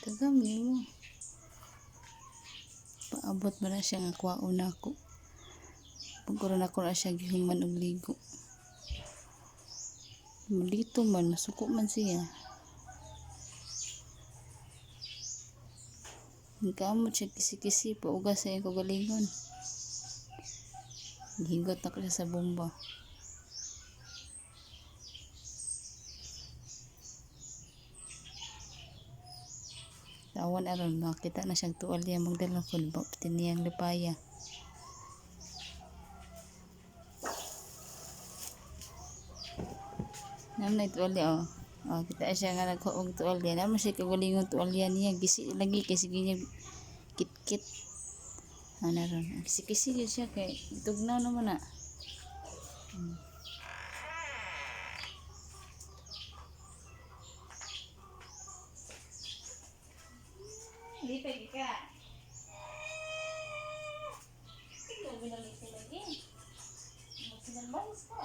Tagami mo. Paabot ba na siya nga kwaon ako. Pagkuran ako na siya gihuman og ligo. Dito man, nasuko man siya. Nagkaamot siya kisi-kisi, paugas sa iyong kagalingon. Gihigot na ko siya sa bomba. Tawan aron, makita na siyang tuwalya magdala ko, tiniyang lipaya. Naman na tuwalya, kita siya nga nagkaong tuwalya. Naman siya kagalingon tuwalya niya, gisi lagi kasi niya kit-kit. Ano ron, kisi-kisi siya kay tugnaw naman na. Lipay ka. Tingnan mo na lipay lagi. Magsinalbahis ka